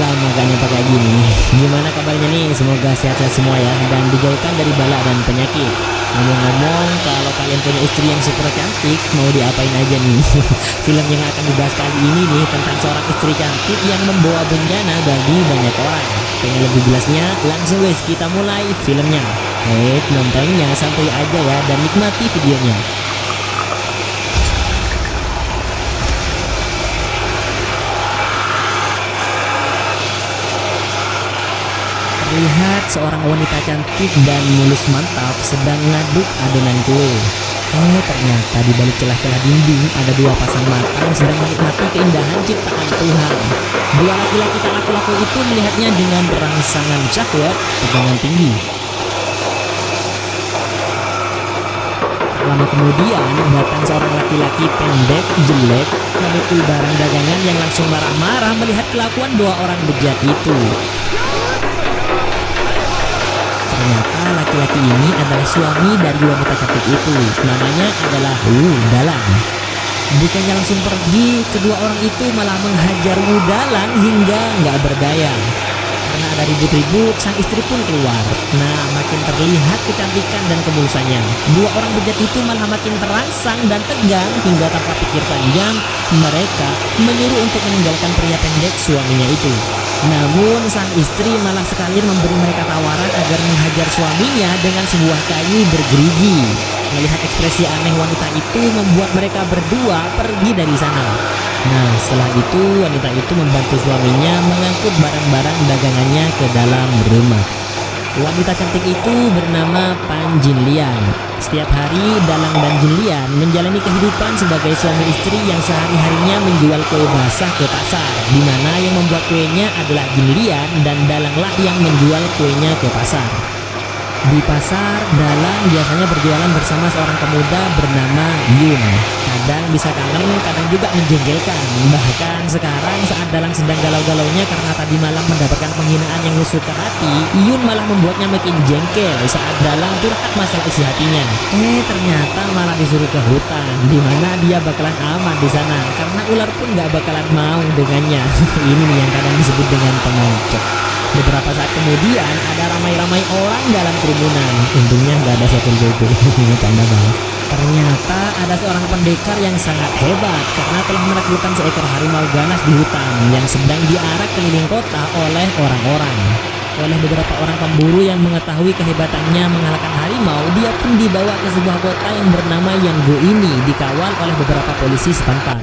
lama gak nyapa kayak gini. Gimana kabarnya nih? Semoga sehat-sehat semua ya, dan dijauhkan dari bala dan penyakit. Ngomong-ngomong, kalau kalian punya istri yang super cantik, mau diapain aja nih? Film yang akan dibahas kali ini nih tentang seorang istri cantik yang membawa bencana bagi banyak orang. Pengen lebih jelasnya? Langsung guys, kita mulai filmnya. Nontonnya santai aja ya, dan nikmati videonya. Terlihat seorang wanita cantik dan mulus mantap sedang ngaduk adonan kue. Ternyata di balik celah-celah dinding ada dua pasang mata yang sedang menikmati keindahan ciptaan Tuhan. Dua laki-laki tak laku-laku itu melihatnya dengan rangsangan syahwat tegangan tinggi. Lama kemudian datang seorang laki-laki pendek, jelek, memikul barang dagangan yang langsung marah-marah melihat kelakuan dua orang bejat itu. Ternyata laki-laki ini adalah suami dari wanita cantik itu. Namanya adalah Dalang. Bukannya langsung pergi, kedua orang itu malah menghajar Dalang hingga nggak berdaya. Karena ada ribut-ribut, sang istri pun keluar. Nah, makin terlihat kecantikan dan kemulusannya. Dua orang bejat itu malah makin terangsang dan tegang hingga tanpa pikir panjang, mereka menyuruh untuk meninggalkan pria pendek suaminya itu. Namun sang istri malah sekalian memberi mereka tawaran agar menghajar suaminya dengan sebuah kayu bergerigi. Melihat ekspresi aneh wanita itu membuat mereka berdua pergi dari sana. Nah, setelah itu wanita itu membantu suaminya mengangkut barang-barang dagangannya ke dalam rumah. Wanita cantik itu bernama Pan Jinlian. Setiap hari Dalang dan Jinlian menjalani kehidupan sebagai suami istri yang sehari-harinya menjual kue basah ke pasar, di mana yang membuat kuenya adalah Jinlian dan Dalanglah yang menjual kuenya ke pasar. Di pasar, Dalang biasanya berjualan bersama seorang pemuda bernama Yun. Kadang bisa kangen, kadang juga menjengkelkan. Bahkan sekarang saat Dalang sedang galau-galaunya karena tadi malam mendapatkan penghinaan yang nusuk ke hati, Yun malah membuatnya makin jengkel saat Dalang curhat masalah isi hatinya. Ternyata malah disuruh ke hutan, di mana dia bakalan aman di sana karena ular pun gak bakalan mau dengannya. Ini yang kadang disebut dengan pemocok. Beberapa saat kemudian ada ramai-ramai orang dalam kerumunan. Untungnya nggak ada satu jodoh. Canda banget. Ternyata ada seorang pendekar yang sangat hebat karena telah menaklukkan seekor harimau ganas di hutan yang sedang diarak keliling kota oleh orang-orang. Oleh beberapa orang pemburu yang mengetahui kehebatannya mengalahkan harimau, dia pun dibawa ke sebuah kota yang bernama Yanggu ini, dikawal oleh beberapa polisi setempat.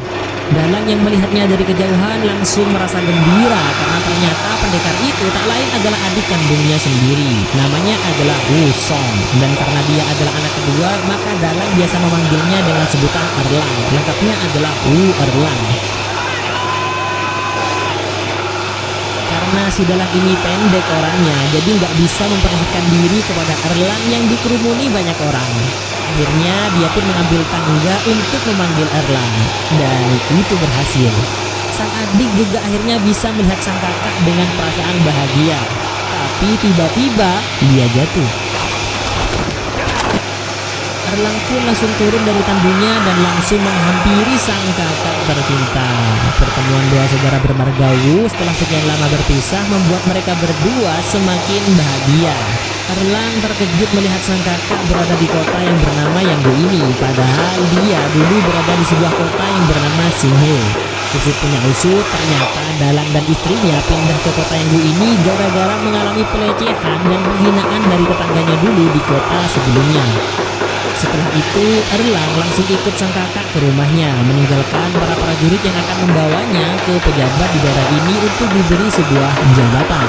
Dalang yang melihatnya dari kejauhan langsung merasa gembira karena ternyata pendekar itu tak lain adalah adik kandungnya sendiri. Namanya adalah Wu Song, dan karena dia adalah anak kedua, maka Dalang biasa memanggilnya dengan sebutan Erlang. Lengkapnya adalah Wu Erlang. Karena si Dalang ini pendek orangnya, jadi nggak bisa memperlihatkan diri kepada Erlang yang dikerumuni banyak orang. Akhirnya dia pun mengambil tangga untuk memanggil Erlang, dan itu berhasil. Sang adik juga akhirnya bisa melihat sang kakak dengan perasaan bahagia. Tapi tiba-tiba dia jatuh. Erlang pun langsung turun dari tandunya dan langsung menghampiri sang kakak tercinta. Pertemuan dua saudara bermarga Wu setelah sekian lama berpisah membuat mereka berdua semakin bahagia. Erlang terkejut melihat sang kakak berada di kota yang bernama Yanggu ini, padahal dia dulu berada di sebuah kota yang bernama Xinghe. Usut punya usut, ternyata Dalang dan istrinya pindah ke kota Yanggu ini gara-gara mengalami pelecehan dan penghinaan dari tetangganya dulu di kota sebelumnya. Setelah itu, Erlang langsung ikut sang kakak ke rumahnya, meninggalkan para prajurit yang akan membawanya ke pejabat di daerah ini untuk diberi sebuah jabatan.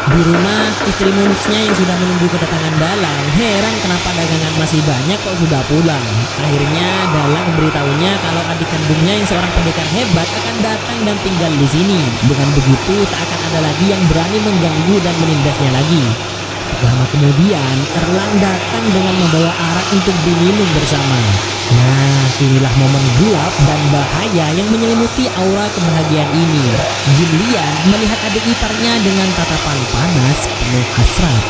Di rumah, istri mulusnya yang sudah menunggu kedatangan Dalang heran kenapa dagangan masih banyak kok sudah pulang. Akhirnya Dalang memberitahunya kalau adik kandungnya yang seorang pendekar hebat akan datang dan tinggal di sini. Dengan begitu tak akan ada lagi yang berani mengganggu dan menindasnya lagi. Lama kemudian, Erlang datang dengan membawa arak untuk diminum bersama. Nah, inilah momen gelap dan bahaya yang menyelimuti aura kebahagiaan ini. Jinlian melihat adik iparnya dengan tatapan panas penuh hasrat.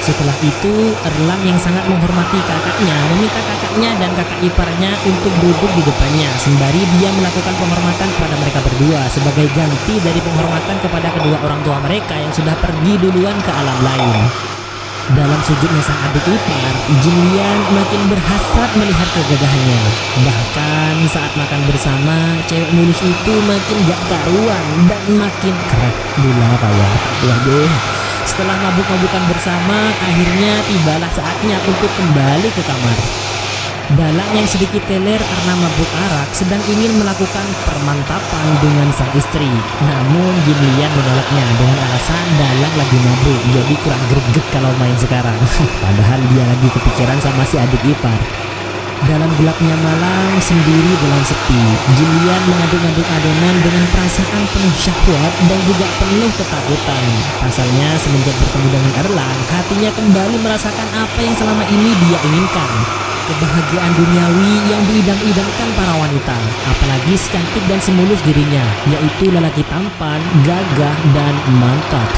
Setelah itu, Erlang yang sangat menghormati kakaknya meminta kakaknya dan kakak iparnya untuk duduk di depannya, sembari dia melakukan penghormatan kepada mereka berdua sebagai ganti dari penghormatan kepada kedua orang tua mereka yang sudah pergi duluan ke alam lain. Dalam sujudnya sang adik ipar, Jin Lian makin berhasrat melihat kegagahannya. Bahkan saat makan bersama, cewek mulus itu makin gak karuan dan makin kerap gula kawan. Waduh. Setelah mabuk-mabukan bersama, akhirnya tibalah saatnya untuk kembali ke kamar. Dalang yang sedikit teler karena mabuk arak sedang ingin melakukan permantapan dengan sang istri. Namun Jin Lian menolaknya dengan alasan Dalang lagi mabuk, jadi kurang greget kalau main sekarang. Padahal dia lagi kepikiran sama si adik ipar. Dalam gelapnya malam, sendiri dalam sepi, Jin Lian mengaduk-aduk adonan dengan perasaan penuh syahwat dan juga penuh ketakutan. Pasalnya semenjak bertemu dengan Erlang, hatinya kembali merasakan apa yang selama ini dia inginkan. Kebahagiaan duniawi yang diidam-idamkan para wanita, apalagi secantik dan semulus dirinya, yaitu lelaki tampan, gagah, dan mantap.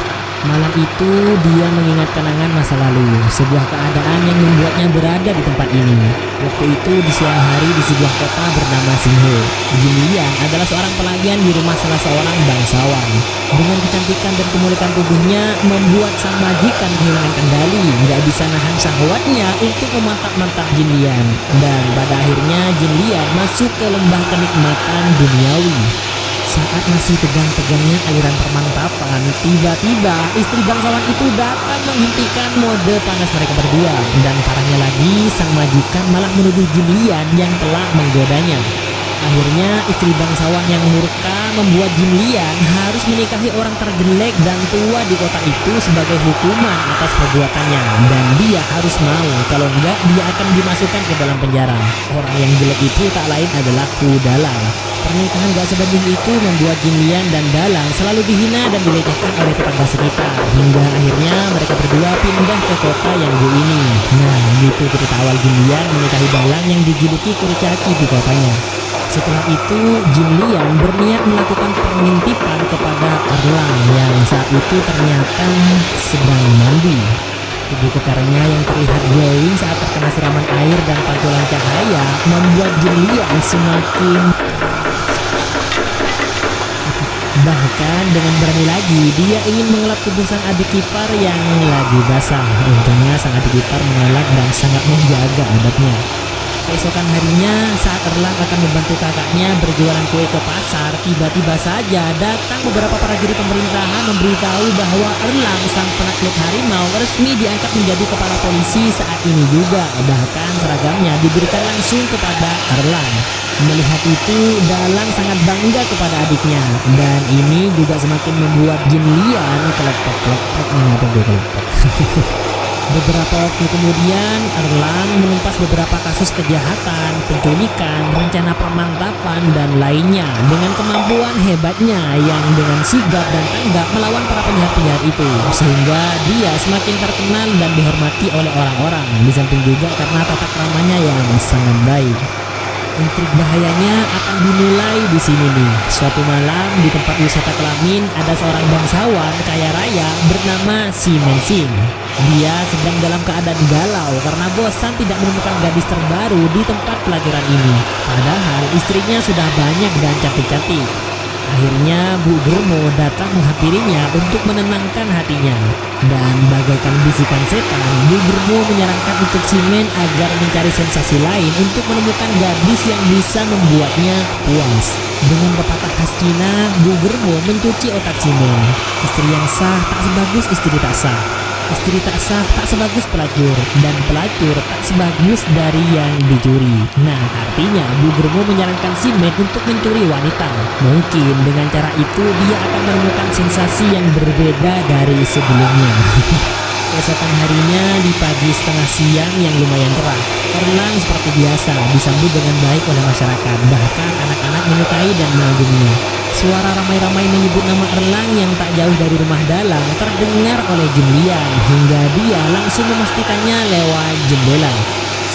Malam itu dia mengingat kenangan masa lalu, sebuah keadaan yang membuatnya berada di tempat ini. Waktu itu di siang hari di sebuah kota bernama Xinghe. Jin Lian adalah seorang pelayan di rumah salah seorang bangsawan. Dengan kecantikan dan kemuliaan tubuhnya membuat sang majikan kehilangan kendali, nggak bisa nahan syahwatnya untuk memantap-mantap Jin Lian. Dan pada akhirnya Jin Lian masuk ke lembah kenikmatan duniawi. Saat masih tegang-tegangnya aliran permantapan, tiba-tiba istri bangsawan itu datang menghentikan mode panas mereka berdua. Dan parahnya lagi, sang majikan malah menuduh Jin Lian yang telah menggodanya. Akhirnya istri bangsawan yang murka membuat Jin Lian harus menikahi orang terjelek dan tua di kota itu sebagai hukuman atas perbuatannya. Dan dia harus mau, kalau enggak dia akan dimasukkan ke dalam penjara. Orang yang jelek itu tak lain adalah Hu Dalang. Pernikahan gak sebanding itu membuat Jin Lian dan Dalang selalu dihina dan dilecehkan oleh tetangga sekitar, hingga akhirnya mereka berdua pindah ke kota yang jauh ini. Nah, gitu cerita awal Jin Lian menikahi Dalang yang dijuluki kurcaci di kotanya. Setelah itu, Jin Lian berniat melakukan pengintipan kepada Erlang yang saat itu ternyata sedang mandi. Tubuh kekarnya yang terlihat glowing saat terkena siraman air dan pantulan cahaya membuat Jin Lian semakin... Bahkan dengan berani lagi, dia ingin mengelap tubuh sang adik ipar yang lagi basah. Untungnya sang adik ipar mengelak dan sangat menjaga adabnya. Keesokan harinya, saat Erlang akan membantu kakaknya berjualan kue ke pasar, tiba-tiba saja datang beberapa prajurit pemerintahan memberitahu bahwa Erlang, sang penakluk harimau, resmi diangkat menjadi kepala polisi saat ini juga. Bahkan seragamnya diberikan langsung kepada Erlang. Melihat itu, Dalang sangat bangga kepada adiknya, dan ini juga semakin membuat Jin Lian kelepek-kelepek menghadapi kelepek. Beberapa waktu kemudian, Erlang menumpas beberapa kasus kejahatan, penculikan, rencana permantapan, dan lainnya dengan kemampuan hebatnya yang dengan sigap dan tanggap melawan para penjahat-penjahat itu, sehingga dia semakin terkenal dan dihormati oleh orang-orang, di samping juga karena tata keramanya yang sangat baik. Intrik bahayanya akan dimulai di sini nih. Suatu malam di tempat wisata kelamin ada seorang bangsawan kaya raya bernama Si Mensing. Dia sedang dalam keadaan galau karena bosan tidak menemukan gadis terbaru di tempat pelajaran ini. Padahal istrinya sudah banyak dan cantik-cantik. Akhirnya Bu Germo datang menghampirinya untuk menenangkan hatinya. Dan bagaikan bisikan setan, Bu Germo menyarankan untuk Si Men agar mencari sensasi lain untuk menemukan gadis yang bisa membuatnya puas. Dengan pepatah khas Cina, Bu Germo mencuci otak Si Men. Istri yang sah tak sebagus istri tak sah. Istri tak sah tak sebagus pelacur, dan pelacur tak sebagus dari yang dicuri. Nah, artinya Bu Germo menyarankan Si Men untuk mencuri wanita. Mungkin dengan cara itu dia akan menemukan sensasi yang berbeda dari sebelumnya. Keesokan harinya di pagi setengah siang yang lumayan cerah, Erlang seperti biasa disambut dengan baik oleh masyarakat. Bahkan anak-anak menyukai dan mengaguminya. Suara ramai-ramai menyebut nama Erlang yang tak jauh dari rumah Dalang terdengar oleh Jin Lian, hingga dia langsung memastikannya lewat jendela.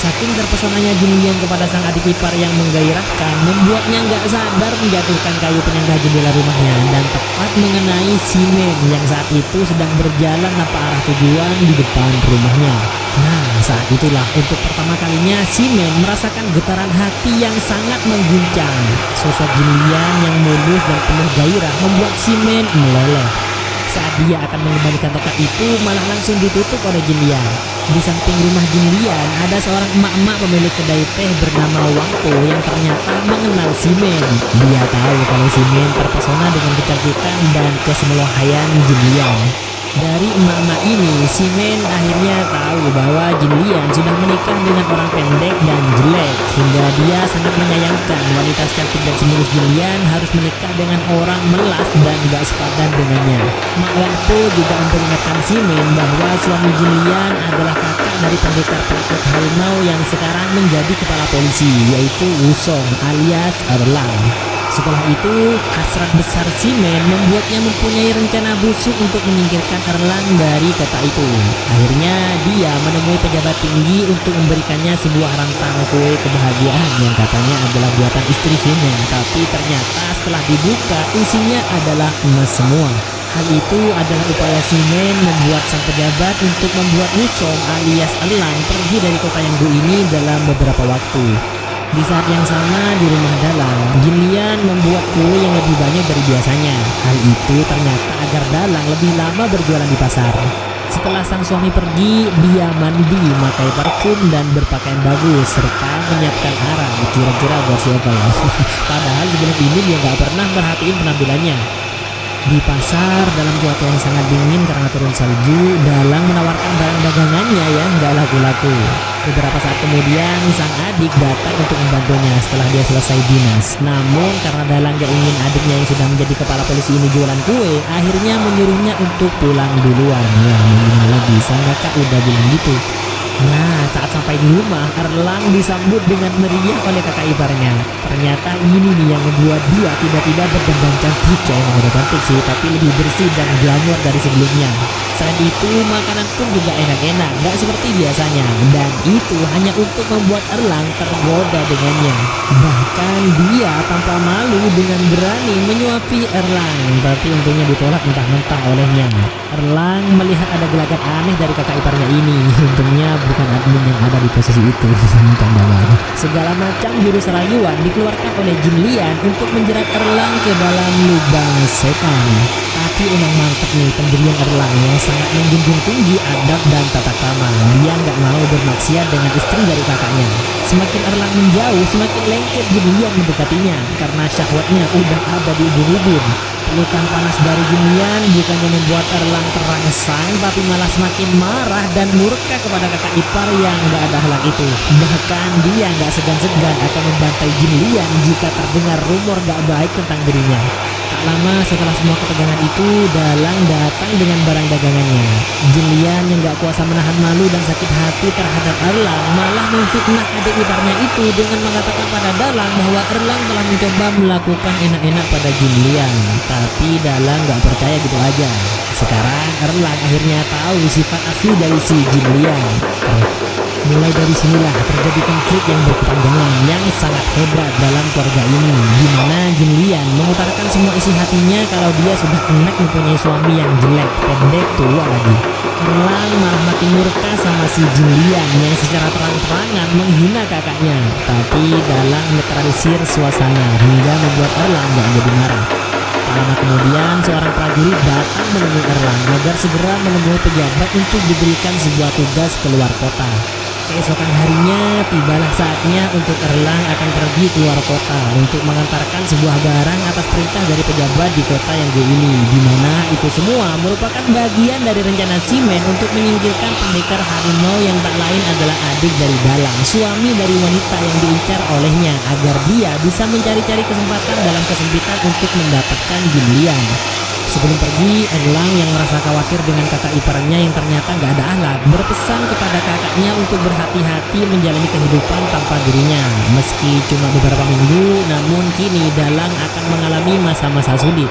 Saking terpesonanya Jinlian kepada sang adik ipar yang menggairahkan, membuatnya nggak sadar menjatuhkan kayu penyangga jendela rumahnya dan tepat mengenai Ximen yang saat itu sedang berjalan tanpa arah tujuan di depan rumahnya. Nah, saat itulah untuk pertama kalinya Ximen merasakan getaran hati yang sangat mengguncang. Sosok Jinlian yang mulus dan penuh gairah membuat Ximen meleleh. Saat dia akan mengembalikan tongkat itu, malah langsung ditutup oleh Jinlian. Di samping rumah Jinlian ada seorang emak-emak pemilik kedai teh bernama Wang Po yang ternyata mengenal Ximen. Dia tahu kalau Ximen terpesona dengan kecantikan dan kesemelohaian Jinlian. Dari emak-emak ini, Ximen akhirnya tahu bahwa Jinlian sudah menikah dengan orang pendek dan jelek, hingga dia sangat menyayangkan wanita cantik dan semulus Jinlian harus menikah dengan orang melas dan gak sepadan dengannya. Mak Wang Po juga memperingatkan Ximen bahwa suami Jinlian adalah kakak dari pendekar penakut harimau yang sekarang menjadi kepala polisi, yaitu Wusong alias Erlang. Setelah itu, hasrat besar Ximen membuatnya mempunyai rencana busuk untuk menyingkirkan Erlang dari kota itu. Akhirnya, dia menemui pejabat tinggi untuk memberikannya sebuah rantang kue kebahagiaan yang katanya adalah buatan istri Ximen, tapi ternyata setelah dibuka, isinya adalah emas semua. Hal itu adalah upaya Ximen membuat sang pejabat untuk membuat Wusong alias Erlang pergi dari kota Yanggu ini dalam beberapa waktu. Di saat yang sama di rumah Dalang, Jinlian membuat kue yang lebih banyak dari biasanya. Hal itu ternyata agar Dalang lebih lama berjualan di pasar. Setelah sang suami pergi, dia mandi, memakai parfum dan berpakaian bagus serta menyiapkan arang. Kira-kira buat siapa ya? Padahal sebelum ini dia nggak pernah merhatiin penampilannya. Di pasar dalam cuaca yang sangat dingin karena turun salju, Dalang menawarkan barang dagangannya yang nggak laku-laku. Beberapa saat kemudian sang adik datang untuk membantunya setelah dia selesai dinas. Namun karena Dalang gak ingin adiknya yang sudah menjadi kepala polisi ini jualan kue, akhirnya menyuruhnya untuk pulang duluan. Ya gimana lagi, sang kakak udah bilang gitu. Nah, saat sampai di rumah, Erlang disambut dengan meriah oleh kakak iparnya. Ternyata ini nih yang membuat dia tiba-tiba berdandan cantik. Ya emang udah cantik sih, tapi lebih bersih dan glamor dari sebelumnya. Selain itu, makanan pun juga enak-enak, gak seperti biasanya. Dan itu hanya untuk membuat Erlang tergoda dengannya. Bahkan dia tanpa malu dengan berani menyuapi Erlang. Tapi untungnya ditolak mentah-mentah olehnya. Erlang melihat ada gelagat aneh dari kakak iparnya ini. Untungnya bukan admin yang ada di posisi itu. Segala macam jurus rayuan dikeluarkan oleh Jinlian untuk menjerat Erlang ke dalam lubang setan. Tapi emang mantep nih pendirian Erlang yang sangat menjunjung tinggi adab dan tata krama. Dia nggak mau bermaksiat dengan istri dari kakaknya. Semakin Erlang menjauh, semakin lengket Jinlian mendekatinya karena syahwatnya udah ada di ubun-ubun. Pelukan panas dari Jinlian bukannya membuat Erlang terangsang, tapi malah semakin marah dan murka kepada kakak ipar yang gak ada akhlak itu. Bahkan dia gak segan-segan akan membantai Jinlian jika terdengar rumor gak baik tentang dirinya. Tak lama setelah semua ketegangan itu, Dalang datang dengan barang dagangannya. Jinlian yang gak kuasa menahan malu dan sakit hati terhadap Erlang malah memfitnah adik iparnya itu dengan mengatakan pada Dalang bahwa Erlang telah mencoba melakukan enak-enak pada Jinlian. Tapi Dalang gak percaya gitu aja. Sekarang Erlang akhirnya tahu sifat asli dari si Jinlian. Mulai dari sinilah terjadi konflik yang berkepanjangan yang sangat hebat dalam keluarga ini, di mana Jinlian mengutarakan semua isi hatinya kalau dia sudah enak mempunyai suami yang jelek, pendek, tua lagi. Erlang malah makin murka sama si Jinlian yang secara terang-terangan menghina kakaknya. Tapi Dalang menetralisir suasana hingga membuat Erlang gak jadi marah. Tak lama kemudian seorang prajurit datang menemui Erlang agar segera menemui pejabat untuk diberikan sebuah tugas keluar kota. Keesokan harinya tibalah saatnya untuk Erlang akan pergi keluar kota untuk mengantarkan sebuah barang atas perintah dari pejabat di kota Yanggu ini, di mana itu semua merupakan bagian dari rencana Ximen untuk menyingkirkan pendekar harimau yang tak lain adalah adik dari Dalang, suami dari wanita yang diincar olehnya, agar dia bisa mencari-cari kesempatan dalam kesempitan untuk mendapatkan Jinlian. Sebelum pergi, Erlang yang merasa khawatir dengan kakak iparnya yang ternyata gak ada akhlak, berpesan kepada kakaknya untuk berhati-hati menjalani kehidupan tanpa dirinya. Meski cuma beberapa minggu, namun kini Dalang akan mengalami masa-masa sulit.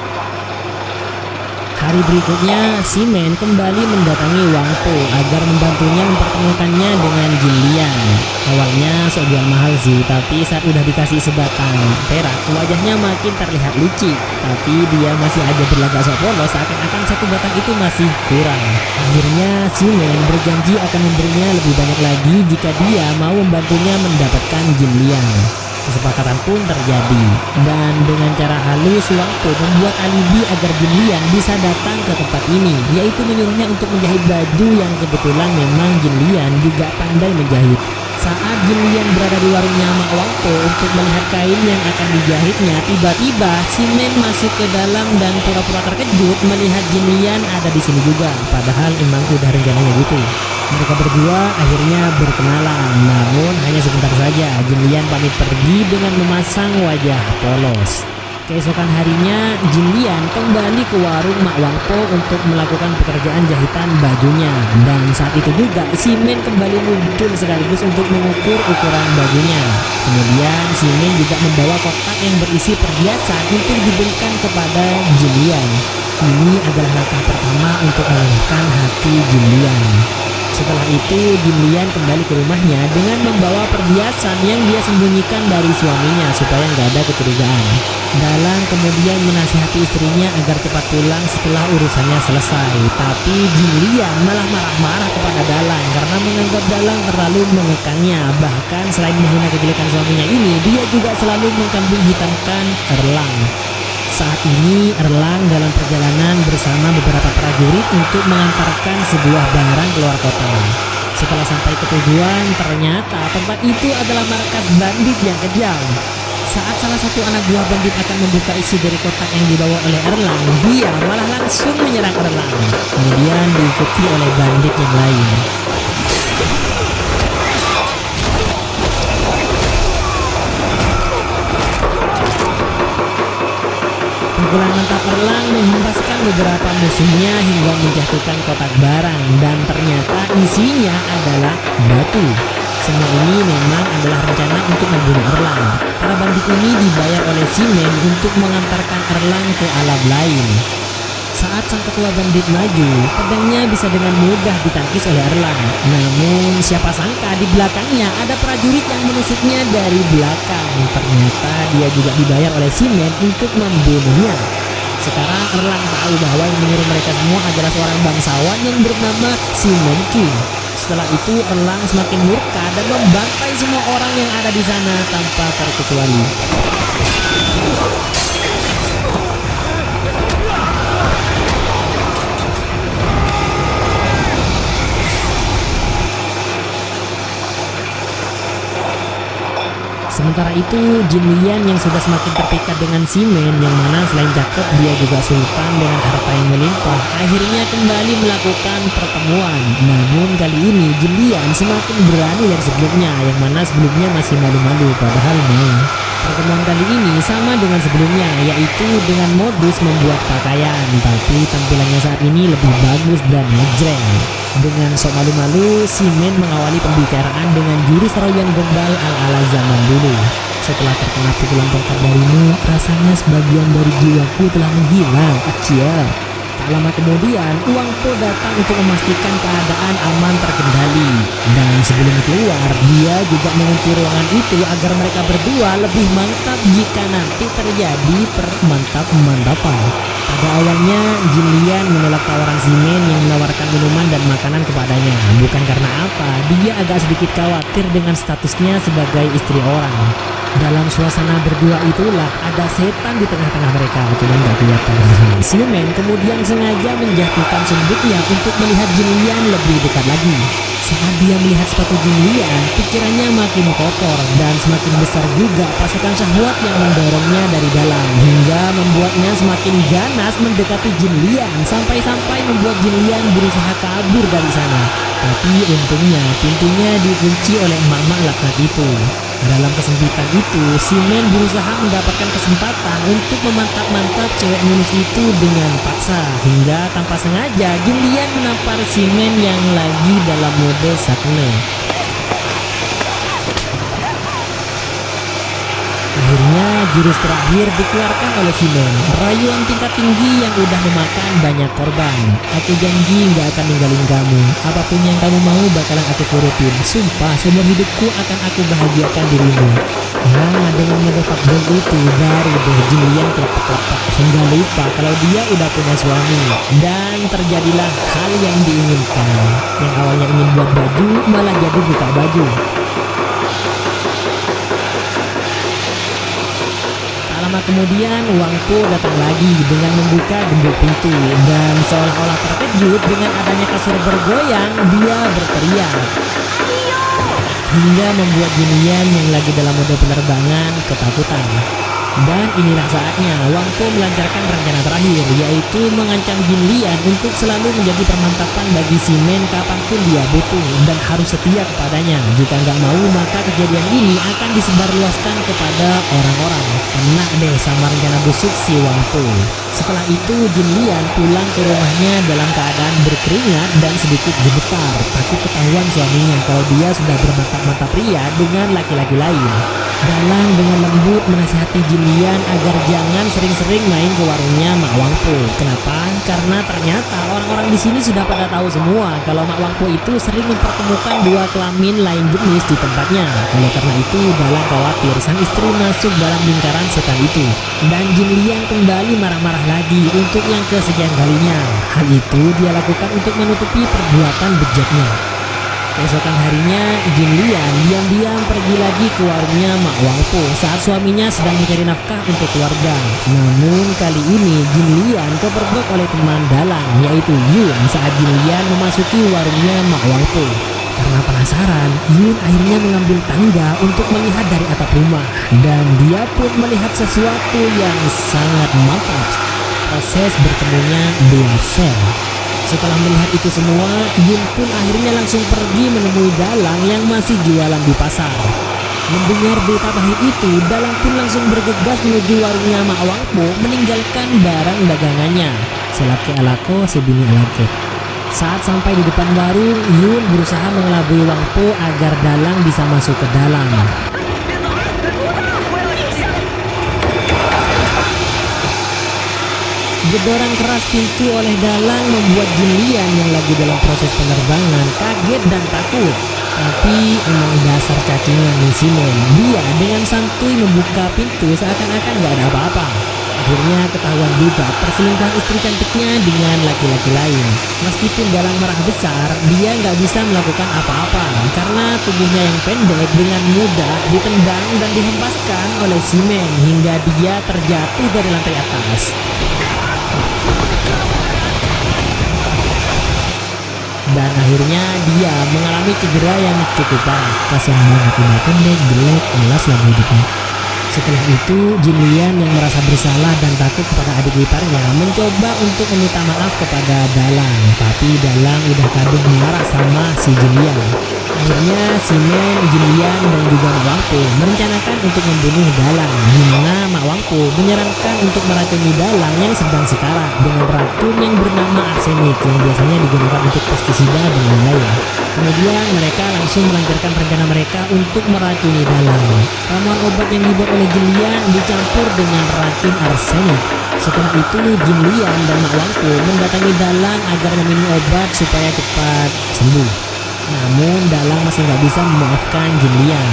Hari berikutnya, Ximen kembali mendatangi Wang Po agar membantunya mempertemukannya dengan Jin Lian. Awalnya sok jual mahal sih, tapi saat udah dikasih sebatang perak, wajahnya makin terlihat licik. Tapi dia masih aja berlagak sok polos, seakan-akan satu batang itu masih kurang. Akhirnya Ximen berjanji akan memberinya lebih banyak lagi jika dia mau membantunya mendapatkan Jin Lian. Kesepakatan pun terjadi, dan dengan cara halus Wang Po membuat alibi agar Jin Lian bisa datang ke tempat ini, yaitu menyuruhnya untuk menjahit baju yang kebetulan memang Jin Lian juga pandai menjahit. Saat Jin Lian berada di warungnya Mak Wang Po untuk melihat kain yang akan dijahitnya, tiba-tiba Ximen masuk ke dalam dan pura-pura terkejut melihat Jin Lian ada di sini juga, padahal emang udah rencananya gitu. Mereka berdua akhirnya berkenalan, namun hanya sebentar saja. Jin Lian pamit pergi dengan memasang wajah polos. Keesokan harinya, Jin Lian kembali ke warung Mak Wang Po untuk melakukan pekerjaan jahitan bajunya. Dan saat itu juga, Ximen kembali muncul sekaligus untuk mengukur ukuran bajunya. Kemudian, Ximen juga membawa kotak yang berisi perhiasan untuk diberikan kepada Jin Lian. Ini adalah langkah pertama untuk meluluhkan hati Jin Lian. Setelah itu, Jin Lian kembali ke rumahnya dengan membawa perhiasan yang dia sembunyikan dari suaminya supaya nggak ada kecurigaan. Dalang kemudian menasihati istrinya agar cepat pulang setelah urusannya selesai. Tapi Jin Lian malah marah-marah kepada Dalang karena menganggap Dalang terlalu mengekangnya. Bahkan selain menghina kejelekan suaminya ini, dia juga selalu mengkambing hitamkan Erlang. Saat ini Erlang dalam perjalanan bersama beberapa prajurit untuk mengantarkan sebuah barang keluar kota. Setelah sampai ke tujuan, ternyata tempat itu adalah markas bandit yang kejam. Saat salah satu anak buah bandit akan membuka isi dari kotak yang dibawa oleh Erlang, dia malah langsung menyerang Erlang. Kemudian diikuti oleh bandit yang lain. Pukulan mantap Erlang menghempaskan beberapa musuhnya hingga menjatuhkan kotak barang, dan ternyata isinya adalah batu. Semua ini memang adalah rencana untuk membunuh Erlang. Para bandit ini dibayar oleh Ximen untuk mengantarkan Erlang ke alam lain. Saat sang ketua bandit maju, pedangnya bisa dengan mudah ditangkis oleh Erlang. Namun siapa sangka di belakangnya ada prajurit yang menusuknya dari belakang. Ternyata dia juga dibayar oleh Ximen untuk membunuhnya. Sekarang Erlang tahu bahwa yang menyuruh mereka semua adalah seorang bangsawan yang bernama Ximen King. Setelah itu Erlang semakin murka dan membantai semua orang yang ada di sana tanpa terkecuali. Sementara itu, Jin Lian yang sudah semakin terpikat dengan Ximen, yang mana selain cakep dia juga sultan dengan harta yang melimpah, akhirnya kembali melakukan pertemuan. Namun kali ini Jin Lian semakin berani dari sebelumnya, yang mana sebelumnya masih malu-malu padahal mau. Pertemuan kali ini sama dengan sebelumnya, yaitu dengan modus membuat pakaian, tapi tampilannya saat ini lebih bagus dan ngejreng. Dengan sok malu-malu, Ximen mengawali pembicaraan dengan jurus rauyan gombal ala-ala zaman dulu. Setelah terkena pukulan tongkat darimu, rasanya sebagian dari jiwaku telah menghilang. Acia. Tak lama kemudian, Wang Po datang untuk memastikan keadaan aman terkendali. Dan sebelum keluar, dia juga mengunci ruangan itu agar mereka berdua lebih mantap jika nanti terjadi permantap-mantapan. Pada awalnya, Jin Lian menolak tawaran Ximen yang menawarkan minuman dan makanan kepadanya. Bukan karena apa, dia agak sedikit khawatir dengan statusnya sebagai istri orang. Dalam suasana berdua itulah ada setan di tengah-tengah mereka, cuma nggak kelihatan. Ximen kemudian sengaja menjatuhkan sunduknya untuk melihat Jin Lian lebih dekat lagi. Saat dia melihat sepatu Jin Lian, pikirannya makin kotor dan semakin besar juga pasukan syahwat yang mendorongnya dari dalam, hingga membuatnya semakin ganas mendekati Jin Lian sampai-sampai membuat Jin Lian berusaha kabur dari sana. Tapi untungnya pintunya dikunci oleh mama laknat itu. Dalam kesempitan itu, Ximen berusaha mendapatkan kesempatan untuk memantap-mantap cewek mulus itu dengan paksa, hingga tanpa sengaja Jin Lian menampar Ximen yang lagi dalam mode sakne. Akhirnya jurus terakhir dikeluarkan oleh Shimen. Rayuan tingkat tinggi yang udah memakan banyak korban. Aku janji nggak akan ninggalin kamu. Apapun yang kamu mau bakalan aku turutin. Sumpah seumur hidupku akan aku bahagiakan dirimu. Nah, dengan mode fuckboy itu baru deh Jinlian kelepek-kelepek hingga lupa kalau dia udah punya suami. Dan terjadilah hal yang diinginkan. Yang awalnya ingin buat baju malah jadi buka baju. Lama kemudian Wang Po datang lagi dengan membuka gembok pintu dan seolah-olah terkejut dengan adanya kasur bergoyang, dia berteriak hingga membuat Jinlian yang lagi dalam mode penerbangan ketakutan. Dan inilah saatnya Wang Po melancarkan rencana terakhir, yaitu mengancam Jinlian untuk selalu menjadi permantapan bagi Shimen kapanpun dia butuh dan harus setia kepadanya. Jika nggak mau, maka kejadian ini akan disebarluaskan kepada orang-orang. Kena deh sama rencana busuk si Wang Po. Setelah itu Jinlian pulang ke rumahnya dalam keadaan berkeringat dan sedikit gemetar, takut ketahuan suaminya kalau dia sudah bermata-mata pria dengan laki-laki lain. Dalang dengan lembut menasihati Jinlian agar jangan sering-sering main ke warungnya Mak Wang Po. Kenapa? Karena ternyata orang-orang di sini sudah pada tahu semua kalau Mak Wang Po itu sering mempertemukan dua kelamin lain jenis di tempatnya. Oleh karena itu, Dalang khawatir sang istri masuk dalam lingkaran setan itu. Dan Jinlian kembali marah-marah lagi untuk yang kesekian kalinya. Hal itu dia lakukan untuk menutupi perbuatan bejatnya. Keesokan harinya, Jinlian diam-diam pergi lagi ke warungnya Mak Wang Po saat suaminya sedang mencari nafkah untuk keluarga. Namun kali ini Jinlian kepergok oleh teman Dalang, yaitu Yun, saat Jinlian memasuki warungnya Mak Wang Po. Karena penasaran, Yun akhirnya mengambil tangga untuk melihat dari atap rumah. Dan dia pun melihat sesuatu yang sangat mantap. Proses bertemunya dua sel. Setelah melihat itu semua, Yun pun akhirnya langsung pergi menemui Dalang yang masih jualan di pasar. Mendengar berita pahit itu, Dalang pun langsung bergegas menuju warungnya Mak Wang Po meninggalkan barang dagangannya. Selaki alako, sebini alako. Saat sampai di depan warung, Yun berusaha mengelabui Wang Po agar Dalang bisa masuk ke dalam. Gedoran keras pintu oleh Dalang membuat Jinlian yang lagi dalam proses penerbangan kaget dan takut. Tapi emang dasar cacingan nih Shimen. Dia dengan santuy membuka pintu seakan-akan gak ada apa-apa. Akhirnya ketahuan juga perselingkuhan istri cantiknya dengan laki-laki lain. Meskipun Dalang marah besar, dia nggak bisa melakukan apa-apa karena tubuhnya yang pendek dengan mudah ditendang dan dihempaskan oleh Shimen hingga dia terjatuh dari lantai atas. Dan akhirnya dia mengalami cedera yang cukup parah. Kasihan banget, udah pendek, jelek, melas lagi hidupnya. Setelah itu, Jinlian yang merasa bersalah dan takut kepada adik iparnya mencoba untuk meminta maaf kepada Dalang. Tapi Dalang udah kadung marah sama si Jinlian. Akhirnya Shimen, Jinlian dan juga Mak Wang Po merencanakan untuk membunuh Dalang, di mana Mak Wang Po menyarankan untuk meracuni Dalang yang sedang sekarat dengan racun yang bernama arsenik yang biasanya digunakan untuk pestisida dan lain-lain. Kemudian mereka langsung melancarkan rencana mereka untuk meracuni Dalang. Ramuan obat yang dibuat oleh Jinlian dicampur dengan racun arsenik. Setelah itu Jinlian dan Mak Wang Po mendatangi Dalang agar meminum obat supaya cepat sembuh. Namun Dalang masih nggak bisa memaafkan Jinlian.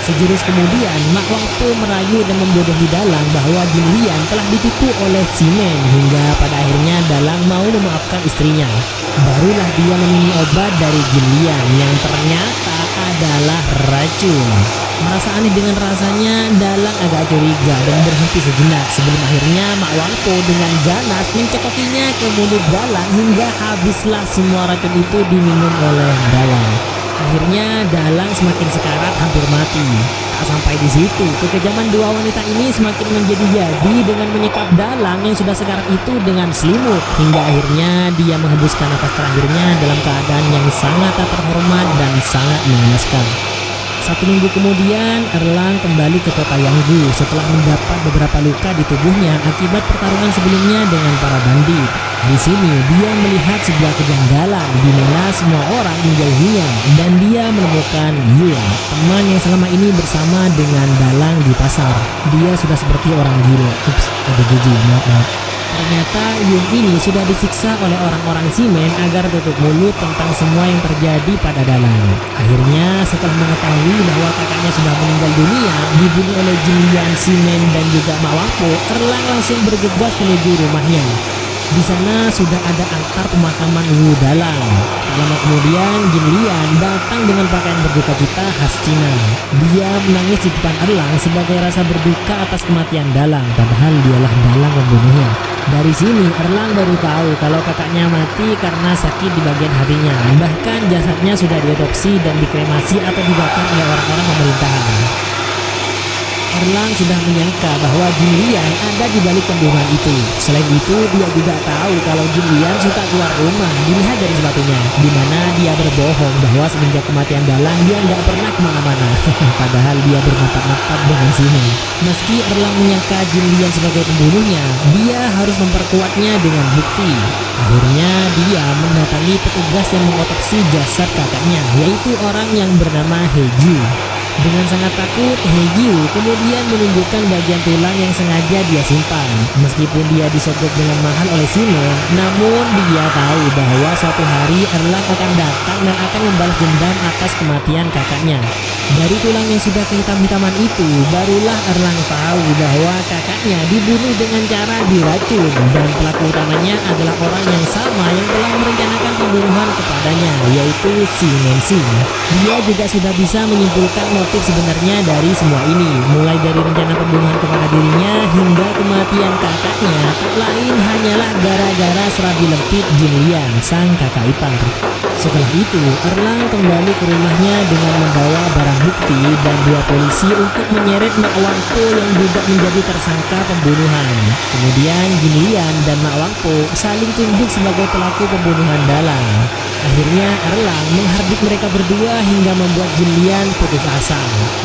Sejurus kemudian Mak Wang Po merayu dan membodohi Dalang bahwa Jinlian telah ditipu oleh Shimen hingga pada akhirnya Dalang mau memaafkan istrinya. Barulah dia meminum obat dari Jinlian yang ternyata adalah racun. Merasa aneh dengan rasanya, Dalang agak curiga dan berhenti sejenak sebelum akhirnya Mak Wang Po dengan ganas mencekokinya ke mulut Dalang hingga habislah semua racun itu diminum oleh Dalang. Akhirnya Dalang semakin sekarat hampir mati. Tak sampai di situ, kekejaman dua wanita ini semakin menjadi-jadi dengan menyekap Dalang yang sudah sekarat itu dengan selimut hingga akhirnya dia menghembuskan nafas terakhirnya dalam keadaan yang sangat tak terhormat dan sangat mengenaskan. 1 minggu kemudian, Erlang kembali ke kota Yanggu setelah mendapat beberapa luka di tubuhnya akibat pertarungan sebelumnya dengan para bandit. Di sini dia melihat sebuah kejanggalan di mana semua orang menjauhinya dan dia menemukan Yun, teman yang selama ini bersama dengan Dalang di pasar. Dia sudah seperti orang gila. Ups, ada gigi, maaf. Ternyata Yun ini sudah disiksa oleh orang-orang Simen agar tutup mulut tentang semua yang terjadi pada Dalang. Akhirnya setelah mengetahui bahwa kakaknya sudah meninggal dunia, dibunuh oleh Jin Lian, Simen dan juga Mak Wangpo, Erlang langsung bergegas menuju rumahnya. Di sana sudah ada altar pemakaman Wu Dalang. Lama kemudian Jin Lian datang dengan pakaian berduka cita khas Cina. Dia menangis di depan Erlang sebagai rasa berduka atas kematian Dalang, padahal dialah Dalang pembunuhnya. Dari sini Erlang baru tahu kalau kakaknya mati karena sakit di bagian hatinya. Bahkan jasadnya sudah diotopsi dan dikremasi atau dibakar oleh orang-orang pemerintahan. Erlang sudah menyangka bahwa Jin Lian ada di balik pembunuhan itu. Selain itu, dia juga tahu kalau Jin Lian suka keluar rumah. Dilihat dari sepatunya, di mana dia berbohong bahwa semenjak kematian Dalang dia nggak pernah kemana-mana. Padahal dia bermata-mata dengan sini. Meski Erlang menyangka Jin Lian sebagai pembunuhnya, dia harus memperkuatnya dengan bukti. Akhirnya dia mendatangi petugas yang mengotopsi jasad kakaknya, yaitu orang yang bernama He Jiu. Dengan sangat takut, He Jiu kemudian menunjukkan bagian tulang yang sengaja dia simpan. Meskipun dia disogok dengan mahal oleh Simen, namun dia tahu bahwa suatu hari Erlang akan datang dan akan membalas dendam atas kematian kakaknya. Dari tulang yang sudah kehitam-hitaman itu, barulah Erlang tahu bahwa kakaknya dibunuh dengan cara diracun, dan pelaku utamanya adalah orang yang sama yang telah merencanakan pembunuhan kepadanya, yaitu Simen Sing. Dia juga sudah bisa menyimpulkan motif sebenarnya dari semua ini, mulai dari rencana pembunuhan kepada dirinya hingga kematian kakaknya, tak lain hanyalah gara-gara serabi lempit Jin Lian, sang kakak ipar. Setelah itu, Erlang kembali ke rumahnya dengan membawa barang bukti dan 2 polisi untuk menyeret Mak Wangpo yang juga menjadi tersangka pembunuhan. Kemudian Jin Lian dan Mak Wangpo saling tunjuk sebagai pelaku pembunuhan Dalang. Akhirnya Erlang menghardik mereka berdua hingga membuat Jin Lian putus asa.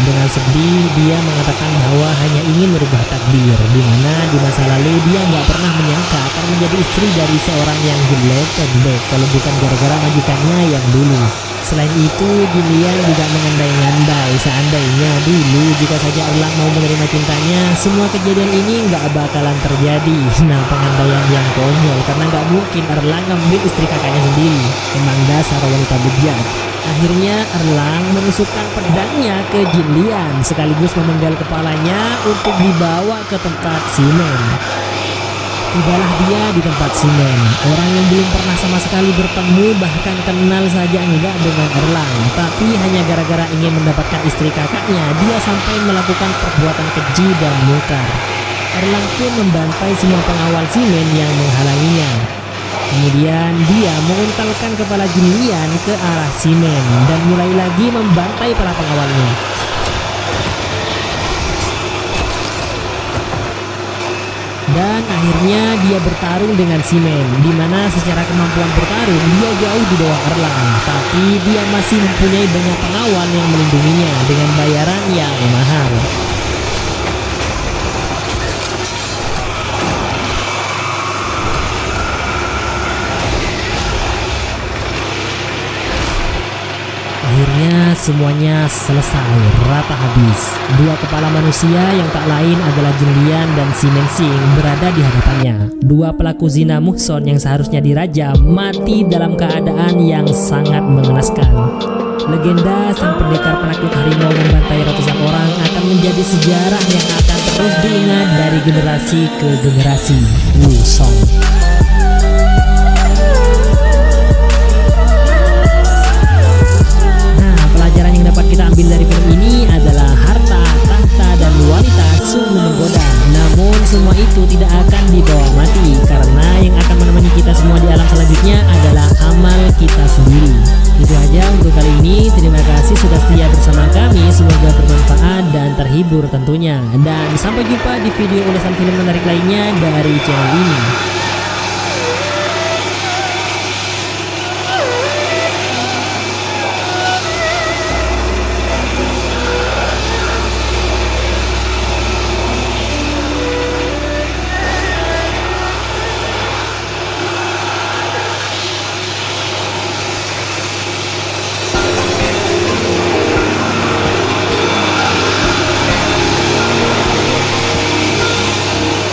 Dengan sedih, dia mengatakan bahwa hanya ingin merubah takdir, di mana di masa lalu dia nggak pernah menyangka akan menjadi istri dari seorang yang jelek dan baik kalau bukan gara-gara majikannya yang dulu. Selain itu, Jin Lian juga mengandai-ngandai seandainya dulu jika saja Erlang mau menerima cintanya, semua kejadian ini nggak bakalan terjadi. Nah, pengandaian yang konyol karena nggak mungkin Erlang ngambil istri kakaknya sendiri. Emang dasar wanita bejat. Akhirnya Erlang menusukkan pedangnya ke Jin Lian sekaligus memenggal kepalanya untuk dibawa ke tempat Simen. Tibalah dia di tempat Simen, orang yang belum pernah sama sekali bertemu, bahkan kenal saja enggak dengan Erlang. Tapi hanya gara-gara ingin mendapatkan istri kakaknya, dia sampai melakukan perbuatan keji dan mungkar. Erlang pun membantai semua pengawal Simen yang menghalanginya. Kemudian dia menguntalkan kepala Jin Lian ke arah Simen dan mulai lagi membantai para pengawalnya. Dan akhirnya dia bertarung dengan Simen, di mana secara kemampuan bertarung dia jauh di bawah Erlang, tapi dia masih mempunyai banyak pengawal yang melindunginya dengan bayaran yang mahal. Akhirnya semuanya selesai, rata habis. 2 kepala manusia yang tak lain adalah Jin Lian dan Simen Sing berada di hadapannya. 2 pelaku zina Muhson yang seharusnya dirajam mati dalam keadaan yang sangat mengenaskan. Legenda sang pendekar penakluk harimau membantai ratusan orang akan menjadi sejarah yang akan terus diingat dari generasi ke generasi. Wu Song. Kita ambil dari film ini adalah harta, tahta, dan wanita sungguh menggoda. Namun semua itu tidak akan dibawa mati, karena yang akan menemani kita semua di alam selanjutnya adalah amal kita sendiri. Itu aja untuk kali ini. Terima kasih sudah setia bersama kami. Semoga bermanfaat dan terhibur tentunya. Dan sampai jumpa di video ulasan film menarik lainnya dari channel ini.